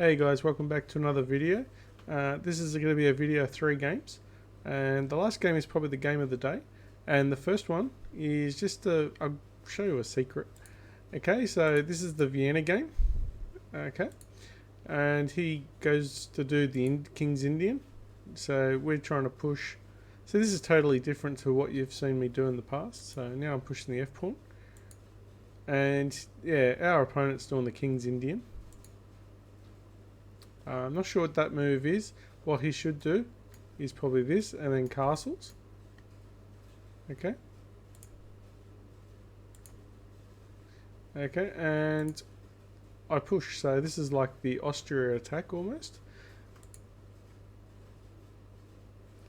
Hey guys, welcome back to another video. This is going to be a video of 3 games, and the last game is probably the game of the day, and the first one is just I'll show you a secret. Okay, so this is the Vienna game. Okay, and he goes to do the King's Indian, so we're trying to push. So this is totally different to what you've seen me do in the past. So now I'm pushing the F pawn, and yeah, our opponent's doing the King's Indian. I'm not sure what that move is. What he should do is probably this, and then castles. Okay. Okay, and I push. So this is like the Austria attack almost.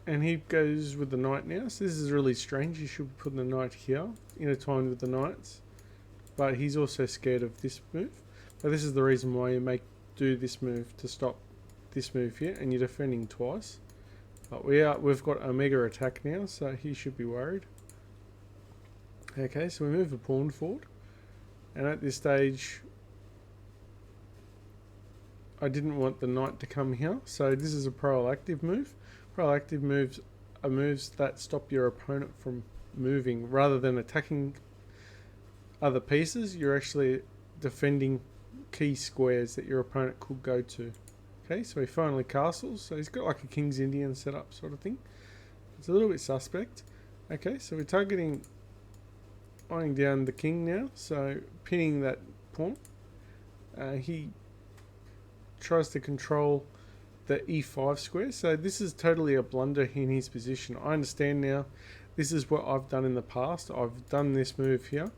And he goes with the knight now. So this is really strange. You should put the knight here, intertwined with the knights. But he's also scared of this move. But this is the reason why you do this move to stop this move here, and you're defending twice. But we've got a mega attack now, so he should be worried. Okay, so we move the pawn forward, and at this stage I didn't want the knight to come here, so this is a proactive move. Proactive moves are moves that stop your opponent from moving. Rather than attacking other pieces, you're actually defending key squares that your opponent could go to. Okay, so he finally castles. So he's got like a King's Indian setup sort of thing. It's a little bit suspect. Okay, so we're eyeing down the king now. So pinning that pawn. He tries to control the e5 square. So this is totally a blunder in his position. I understand now. This is what I've done in the past. I've done this move here.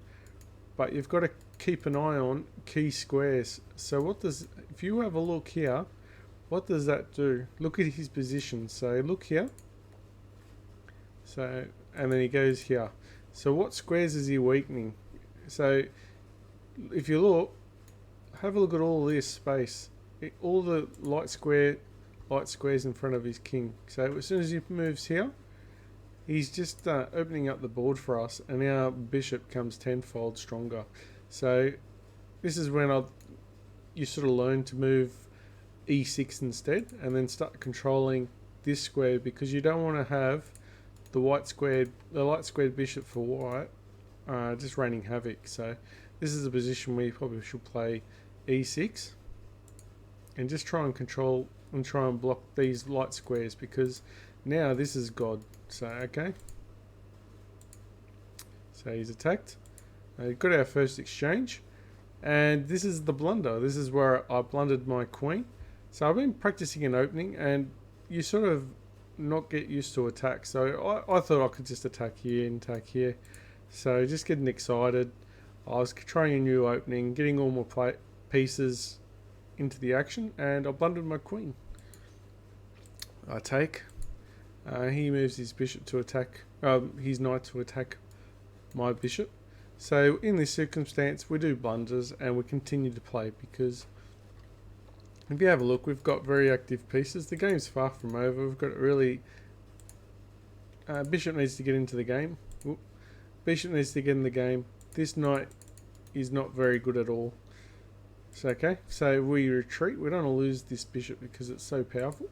But you've got to keep an eye on key squares. So if you have a look here, what does that do? Look at his position. So look here. So, and then he goes here. So what squares is he weakening? So if you look, have a look at all this space. All the light squares in front of his king. So as soon as he moves here, he's just opening up the board for us, and our bishop comes tenfold stronger. So this is when you sort of learn to move e6 instead, and then start controlling this square, because you don't want to have the light squared bishop for white just raining havoc. So this is a position where you probably should play e6 and just try and control and try and block these light squares, because now this is God. So okay, so he's attacked. Got our first exchange, and this is the blunder. This is where I blundered my queen. So I've been practicing an opening, and you sort of not get used to attack. So I thought I could just attack here and attack here. So just getting excited. I was trying a new opening, getting all my pieces into the action, and I blundered my queen. I take. He moves his bishop to attack, his knight to attack my bishop. So in this circumstance, we do blunders and we continue to play, because if you have a look, we've got very active pieces. The game's far from over. We've got really... bishop needs to get into the game. Oop. Bishop needs to get in the game. This knight is not very good at all. So okay, so we retreat. We don't want to lose this bishop because it's so powerful.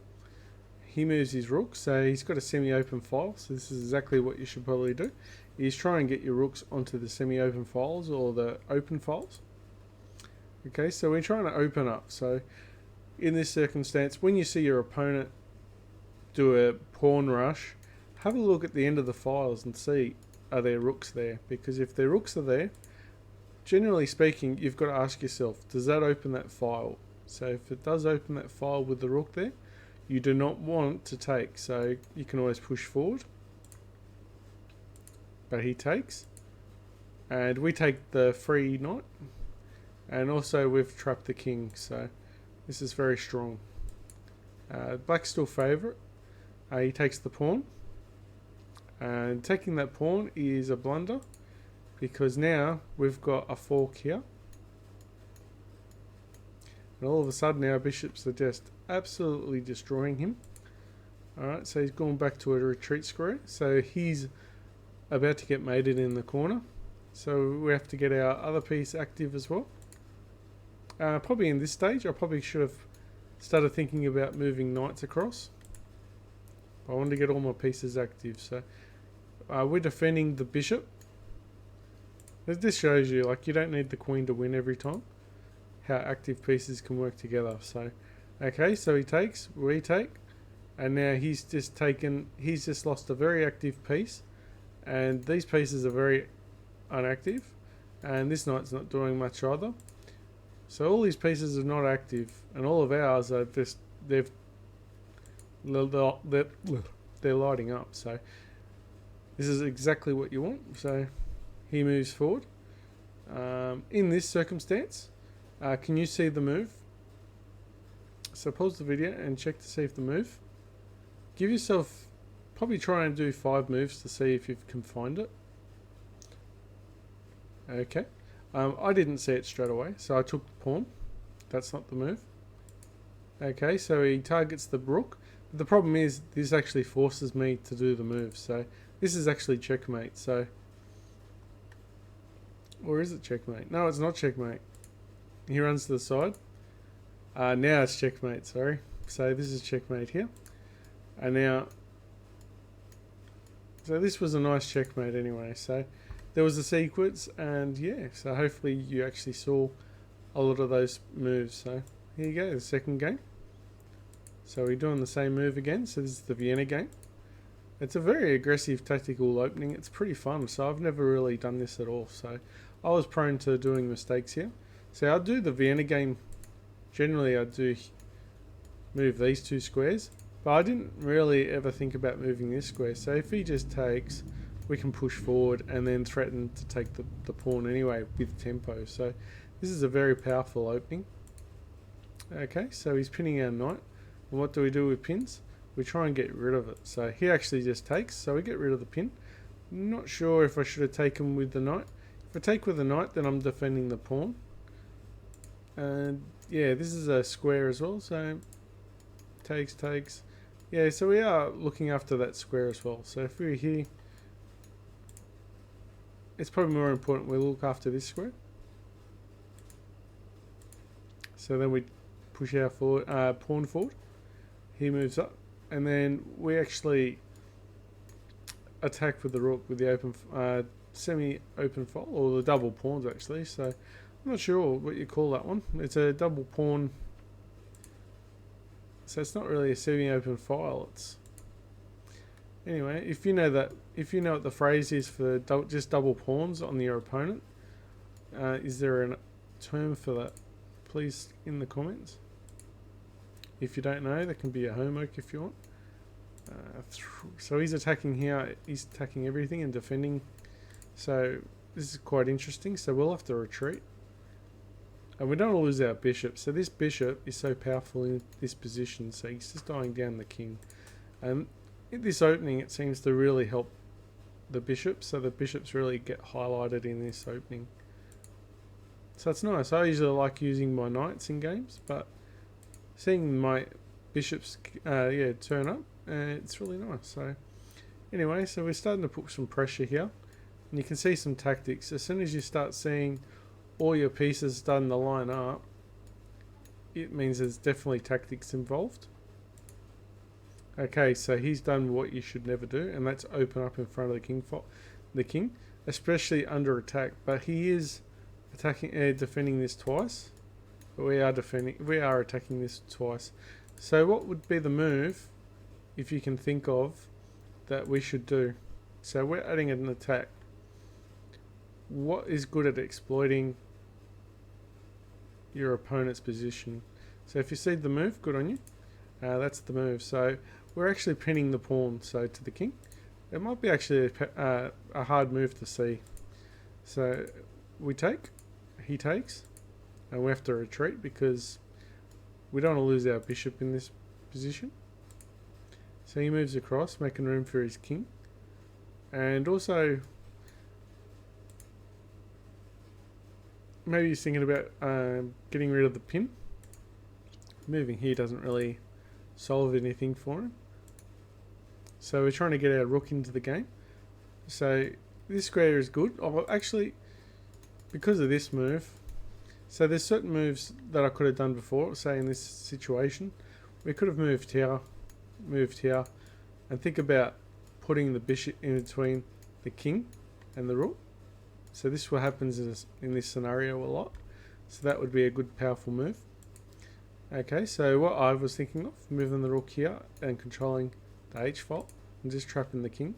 He moves his rook, so he's got a semi-open file, so this is exactly what you should probably do. Is try and get your rooks onto the semi-open files or the open files. Okay, so we're trying to open up. So in this circumstance, when you see your opponent do a pawn rush, have a look at the end of the files and see, are there rooks there? Because if their rooks are there, generally speaking, you've got to ask yourself, does that open that file? So if it does open that file with the rook there, you do not want to take, so you can always push forward. But he takes, and we take the free knight, and also we've trapped the king, so this is very strong. Black's still favourite. He takes the pawn, and taking that pawn is a blunder, because now we've got a fork here. And all of a sudden our bishops are just absolutely destroying him. Alright, so he's gone back to a retreat square. So he's about to get mated in the corner. So we have to get our other piece active as well. Probably in this stage I probably should have started thinking about moving knights across. I wanted to get all my pieces active, so we're defending the bishop. This shows you, like, you don't need the queen to win every time, how active pieces can work together. So, okay, so he takes, we take, and now he's just lost a very active piece, and these pieces are very inactive, and this knight's not doing much either. So all these pieces are not active, and all of ours are just, they're lighting up. So this is exactly what you want. So he moves forward. In this circumstance, can you see the move? So pause the video and check to see if the move. Give yourself, probably try and do 5 moves to see if you can find it. Okay. I didn't see it straight away, so I took the pawn. That's not the move. Okay, so he targets the rook. The problem is this actually forces me to do the move. So this is actually checkmate. So, or is it checkmate? No, it's not checkmate. He runs to the side. Now it's checkmate, sorry. So this is checkmate here. And now, so this was a nice checkmate anyway. So there was a sequence, and yeah, so hopefully you actually saw a lot of those moves. So here you go, the second game. So we're doing the same move again. So this is the Vienna game. It's a very aggressive tactical opening. It's pretty fun. So I've never really done this at all. So I was prone to doing mistakes here. So I'll do the Vienna game. Generally I do move these 2 squares, but I didn't really ever think about moving this square. So if he just takes, we can push forward and then threaten to take the pawn anyway with tempo. So this is a very powerful opening. Okay, so he's pinning our knight. And what do we do with pins? We try and get rid of it. So he actually just takes, so we get rid of the pin. Not sure if I should have taken with the knight. If I take with the knight, then I'm defending the pawn. And yeah, this is a square as well, so takes. Yeah, so we are looking after that square as well. So if we're here, it's probably more important we look after this square. So then we push our pawn forward. He moves up, and then we actually attack with the rook with the open, semi-open file, or the double pawns actually. So I'm not sure what you call that one. It's a double pawn. So it's not really a semi-open file. It's anyway. If you know what the phrase is for just double pawns on your opponent, is there a term for that? Please in the comments. If you don't know, that can be your homework if you want. So he's attacking here. He's attacking everything and defending. So this is quite interesting. So we'll have to retreat. And we don't lose our bishop. So this bishop is so powerful in this position. So he's just dying down the king. And in this opening, it seems to really help the bishop. So the bishops really get highlighted in this opening. So it's nice. I usually like using my knights in games, but seeing my bishops turn up, it's really nice. So anyway, so we're starting to put some pressure here. And you can see some tactics. As soon as you start seeing all your pieces starting to line up, it means there's definitely tactics involved. Okay, so he's done what you should never do, and that's open up in front of the king, especially under attack. But he is attacking, defending this twice. But we are attacking this twice. So what would be the move, if you can think of, that we should do? So we're adding an attack. What is good at exploiting your opponent's position? So if you see the move, good on you. That's the move. So we're actually pinning the pawn, so to the king. It might be actually a hard move to see. So we take, he takes, and we have to retreat because we don't want to lose our bishop in this position. So he moves across, making room for his king. And also, maybe he's thinking about getting rid of the pin. Moving here doesn't really solve anything for him. So we're trying to get our rook into the game. So this square is good. Oh, actually, because of this move, So there's certain moves that I could have done before. Say in this situation, we could have moved here, and think about putting the bishop in between the king and the rook. So this is what happens in this scenario a lot. So that would be a good powerful move. Okay, so what I was thinking of, moving the rook here and controlling the h file and just trapping the king.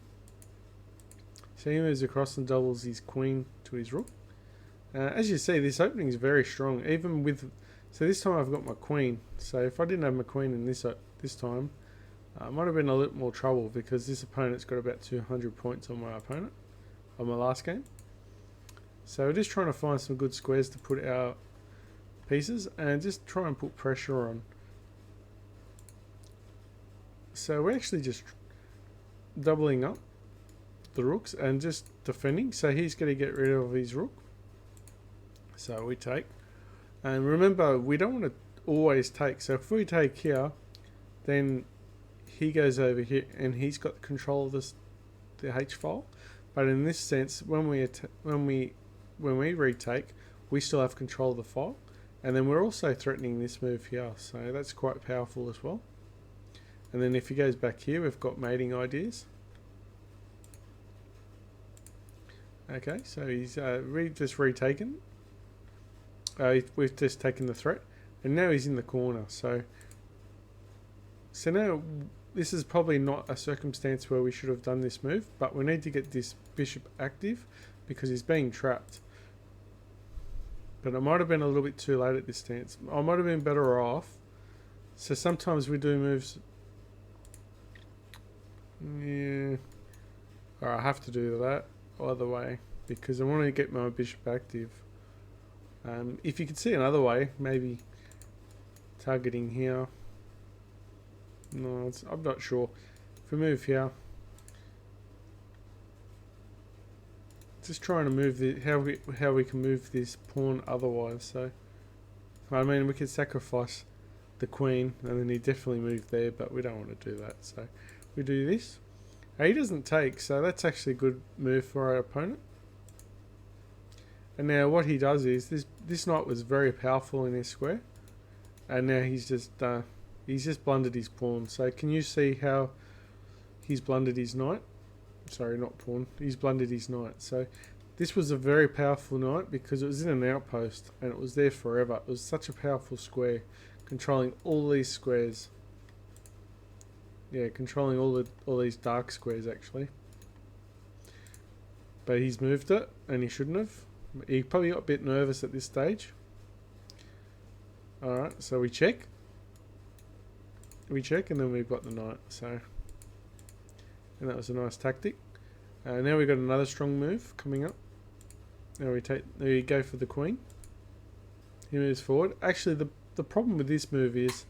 So he moves across and doubles his queen to his rook. As you see, this opening is very strong, even with... So this time I've got my queen. So if I didn't have my queen in this time, I might have been a little more trouble because this opponent's got about 200 points on my opponent, on my last game. So we're just trying to find some good squares to put our pieces and just try and put pressure on. So we're actually just doubling up the rooks and just defending. So he's going to get rid of his rook. So we take. And remember, we don't want to always take. So if we take here, then he goes over here and he's got control of the H file. But in this sense, when we retake, we still have control of the file. And then we're also threatening this move here. So that's quite powerful as well. And then if he goes back here, we've got mating ideas. Okay, so he's just retaken. We've just taken the threat, and now he's in the corner. So now this is probably not a circumstance where we should have done this move, but we need to get this bishop active because he's being trapped. But it might have been a little bit too late at this stance. I might have been better off. So sometimes we do moves. Yeah, or I have to do that either way because I want to get my bishop active. If you could see another way, maybe targeting here. No, I'm not sure. If we move here, just trying to move how we can move this pawn otherwise. So, I mean, we could sacrifice the queen, and then he definitely moved there, but we don't want to do that. So, we do this. He doesn't take, so that's actually a good move for our opponent. And now what he does is, this knight was very powerful in his square. And now he's just blundered his pawn. So can you see how he's blundered his knight? Sorry, not pawn. He's blundered his knight. So this was a very powerful knight because it was in an outpost. And it was there forever. It was such a powerful square. Controlling all these squares. Yeah, controlling all these dark squares actually. But he's moved it, and he shouldn't have. He probably got a bit nervous at this stage. Alright, so we check. We check, and then we've got the knight. So, and that was a nice tactic. Now we've got another strong move coming up. Now we go for the queen. He moves forward. Actually, the problem with this move is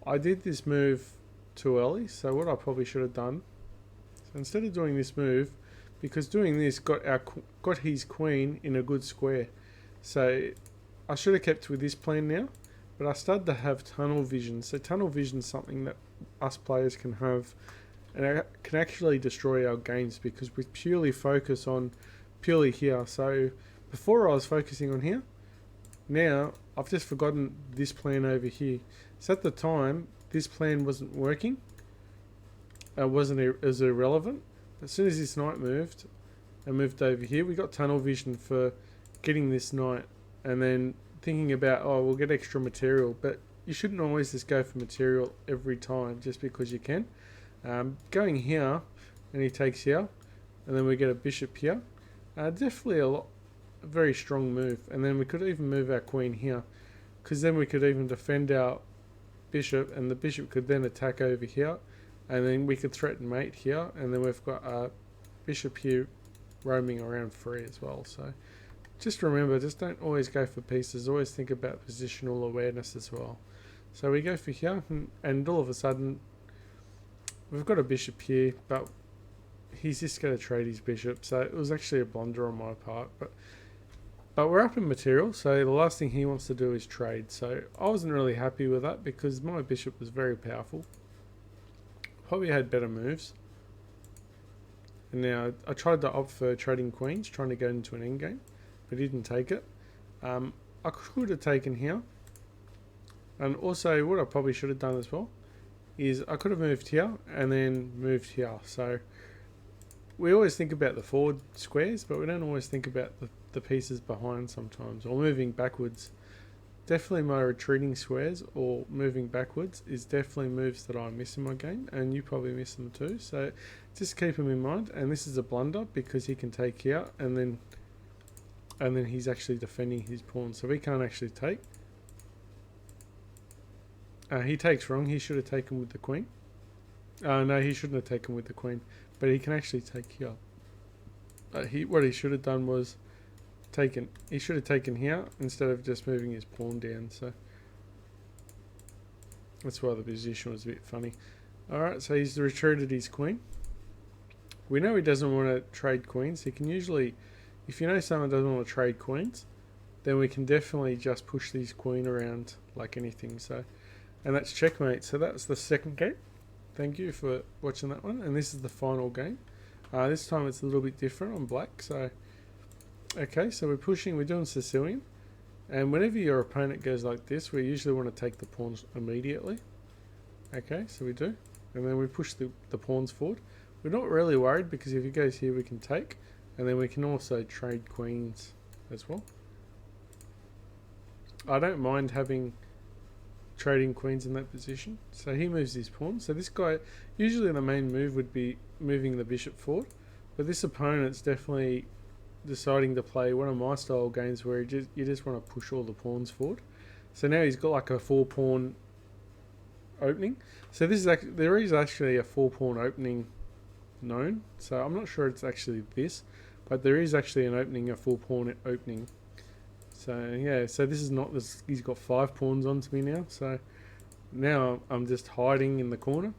I did this move too early. So what I probably should have done. So instead of doing this move, because doing this got his queen in a good square. So I should have kept with this plan now, but I started to have tunnel vision. So tunnel vision is something that us players can have, and it can actually destroy our games because we purely focus on here. So before I was focusing on here, now I've just forgotten this plan over here. So at the time, this plan wasn't working. It was irrelevant. As soon as this knight moved and moved over here, we got tunnel vision for getting this knight and then thinking about, oh, we'll get extra material. But you shouldn't always just go for material every time just because you can. Going here, and he takes here, and then we get a bishop here. Definitely a very strong move. And then we could even move our queen here, because then we could even defend our bishop, and the bishop could then attack over here. And then we could threaten mate here, and then we've got a bishop here roaming around free as well. So just remember, just don't always go for pieces. Always think about positional awareness as well. So we go for here, and all of a sudden we've got a bishop here, but he's just going to trade his bishop. So it was actually a blunder on my part, but we're up in material. So the last thing he wants to do is trade. So I wasn't really happy with that because my bishop was very powerful. Probably had better moves. And now I tried to opt for trading queens, trying to go into an endgame, but he didn't take it. I I could have taken here. And also what I probably should have done as well is I could have moved here and then moved here. So we always think about the forward squares, but we don't always think about the pieces behind sometimes, or moving backwards. Definitely my retreating squares or moving backwards is definitely moves that I miss in my game, and you probably miss them too. So just keep them in mind. And this is a blunder because he can take here and then he's actually defending his pawn, so we can't actually take. He takes wrong. He should have taken with the queen. No, he shouldn't have taken with the queen, but he can actually take here. What he should have done was he should have taken here instead of just moving his pawn down. So that's why the position was a bit funny. Alright, so he's retreated his queen. We know he doesn't want to trade queens. He can usually, if you know someone doesn't want to trade queens, then we can definitely just push these queen around like anything. So, and that's checkmate. So that's the second game. Thank you for watching that one. And this is the final game. This time it's a little bit different on black. So, okay, so we're doing Sicilian. And whenever your opponent goes like this, we usually want to take the pawns immediately. Okay, so we do. And then we push the pawns forward. We're not really worried because if he goes here, we can take. And then we can also trade queens as well. I don't mind trading queens in that position. So he moves his pawn. So this guy, usually the main move would be moving the bishop forward. But this opponent's definitely deciding to play one of my style games where you just want to push all the pawns forward. So now he's got like a 4-pawn opening. So this is there is actually a 4-pawn opening known. So I'm not sure it's actually this, but there is actually an opening, a 4-pawn opening. So yeah, so this is not this. He's got 5 pawns onto me now. So now I'm just hiding in the corner,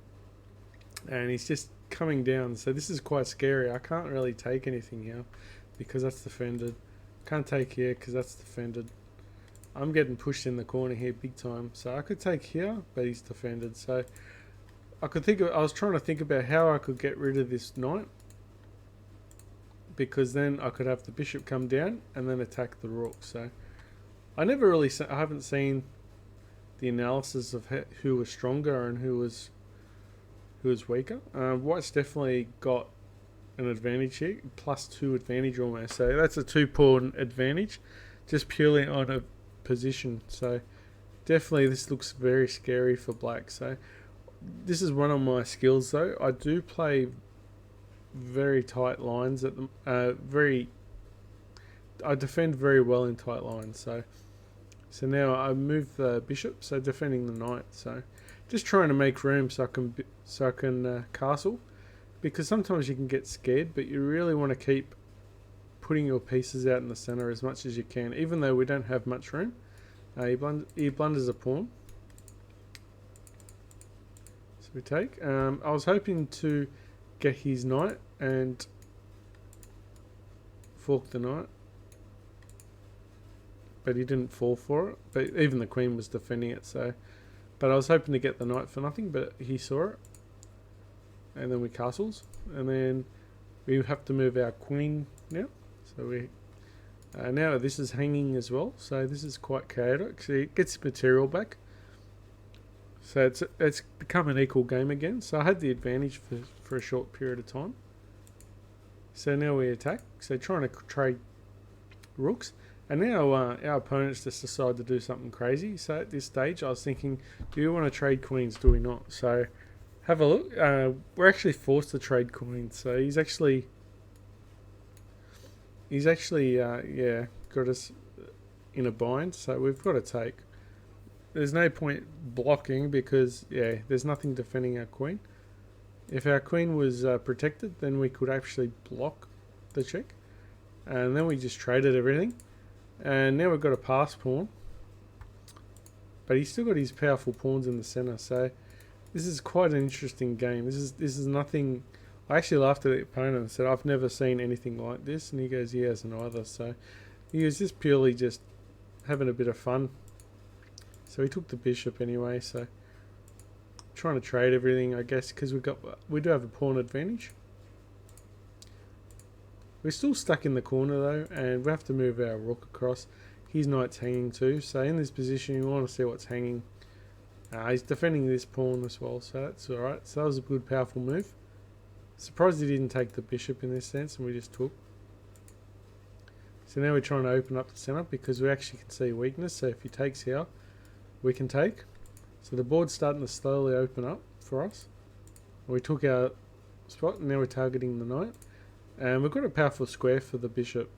and he's just coming down. So this is quite scary. I can't really take anything here because that's defended. Can't take here because that's defended. I'm getting pushed in the corner here big time. So I could take here, but he's defended. So I was trying to think about how I could get rid of this knight, because then I could have the bishop come down and then attack the rook. So I haven't seen the analysis of who was stronger and who was weaker. White's definitely got an advantage here, +2 advantage almost. So that's a 2-pawn advantage, just purely on a position. So definitely this looks very scary for black. So this is one of my skills though. I do play very tight lines at the I defend very well in tight lines. So now I move the bishop, so defending the knight. So just trying to make room so I can castle, because sometimes you can get scared, but you really want to keep putting your pieces out in the center as much as you can, even though we don't have much room. He blunders a pawn. So we take. I was hoping to get his knight and fork the knight, but he didn't fall for it. But even the queen was defending it. So, but I was hoping to get the knight for nothing, but he saw it, and then we castles, and then we have to move our queen now. So we now this is hanging as well. So this is quite chaotic. So it gets material back. So it's become an equal game again. So I had the advantage for a short period of time. So now we attack. So trying to trade rooks. And now our opponents just decide to do something crazy. So at this stage I was thinking, do we want to trade queens? Do we not? So have a look. We're actually forced to trade queens. So he's actually got us in a bind. So we've got to take. There's no point blocking because, there's nothing defending our queen. If our queen was protected, then we could actually block the check. And then we just traded everything. And now we've got a pass pawn. But he's still got his powerful pawns in the center. So this is quite an interesting game. This is nothing. I actually laughed at the opponent and said, I've never seen anything like this. And he goes, he hasn't either. So he was just purely just having a bit of fun. So he took the bishop anyway, so trying to trade everything, I guess, because we do have a pawn advantage. We're still stuck in the corner though, and we have to move our rook across. his knight's hanging too. So in this position, you want to see what's hanging. He's defending this pawn as well, so that's alright. So that was a good, powerful move. Surprised he didn't take the bishop in this sense, and we just took. So now we're trying to open up the centre because we actually can see weakness. So if he takes here, we can take. So the board's starting to slowly open up for us. We took our spot, and now we're targeting the knight. And we've got a powerful square for the bishop.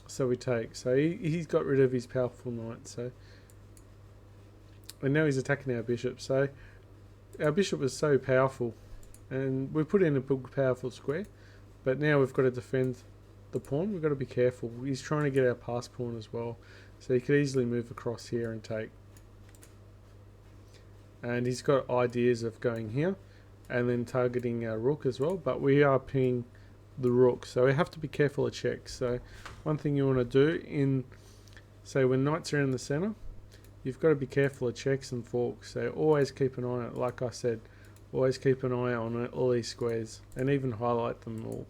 So we take. So he's got rid of his powerful knight. So, and now he's attacking our bishop. So our bishop was so powerful, and we put in a big powerful square. But now we've got to defend the pawn. We've got to be careful. He's trying to get our pass pawn as well. So he could easily move across here and take. And he's got ideas of going here and then targeting our rook as well. But we are pinning the rook, so we have to be careful of checks. So one thing you want to do in, say, when knights are in the center, you've got to be careful of checks and forks. So always keep an eye on it. Like I said, always keep an eye on all these squares and even highlight them, or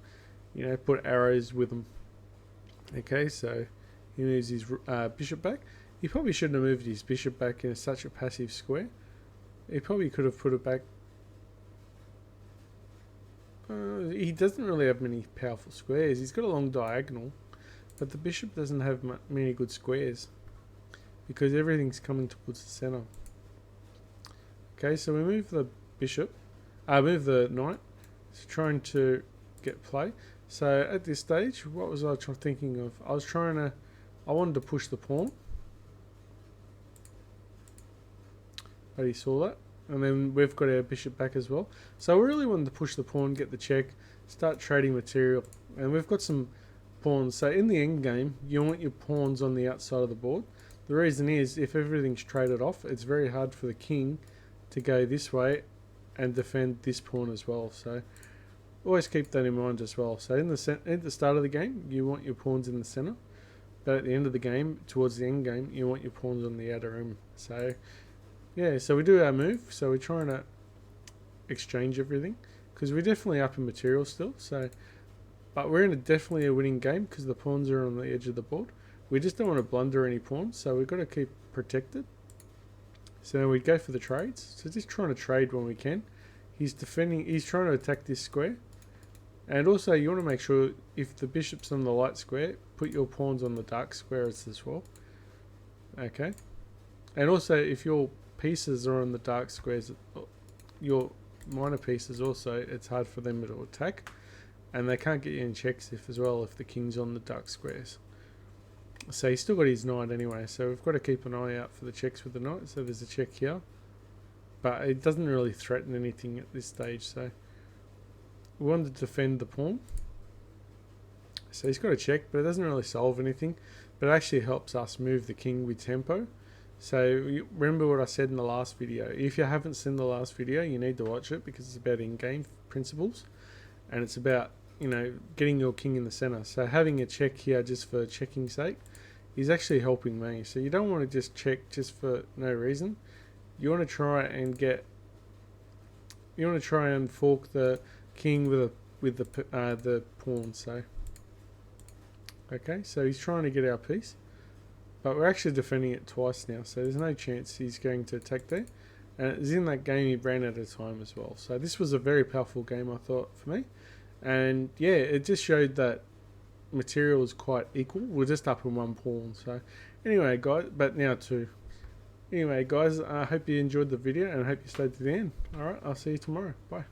put arrows with them. Okay, so he moves his bishop back. He probably shouldn't have moved his bishop back in such a passive square. He probably could have put it back. He doesn't really have many powerful squares. He's got a long diagonal, but the bishop doesn't have many good squares because everything's coming towards the center. Okay, so we move the bishop. Move the knight. So trying to get play. So at this stage, what was I thinking of? I wanted to push the pawn. But he saw that. And then we've got our bishop back as well. So we really wanted to push the pawn, get the check, start trading material. And we've got some pawns. So in the end game, you want your pawns on the outside of the board. The reason is, if everything's traded off, it's very hard for the king to go this way and defend this pawn as well. So always keep that in mind as well. So at the start of the game, you want your pawns in the center. But at the end of the game, towards the end game, you want your pawns on the outer rim. So yeah, so we do our move. So we're trying to exchange everything because we're definitely up in material still. So, but we're in definitely a winning game because the pawns are on the edge of the board. We just don't want to blunder any pawns, so we've got to keep protected. So we go for the trades. So just trying to trade when we can. He's defending. He's trying to attack this square, and also you want to make sure if the bishop's on the light square, put your pawns on the dark squares as well. Okay, and also if your pieces are on the dark squares, your minor pieces also, it's hard for them to attack, and they can't get you in checks if the king's on the dark squares. So he's still got his knight anyway, so we've got to keep an eye out for the checks with the knight. So there's a check here, but it doesn't really threaten anything at this stage. So we want to defend the pawn. So he's got a check, but it doesn't really solve anything, but it actually helps us move the king with tempo. So remember what I said in the last video. If you haven't seen the last video, you need to watch it because it's about in-game principles, and it's about getting your king in the center. So having a check here just for checking's sake is actually helping me. So you don't want to just check just for no reason. You want to try and fork the king with the pawn. So okay, so he's trying to get our piece. But we're actually defending it twice now, so there's no chance he's going to attack there. And it was in that game he ran out of time as well. So this was a very powerful game, I thought, for me. And yeah, it just showed that material is quite equal. We're just up in one pawn. So anyway, guys, but now two. Anyway, guys, I hope you enjoyed the video and I hope you stayed to the end. Alright, I'll see you tomorrow. Bye.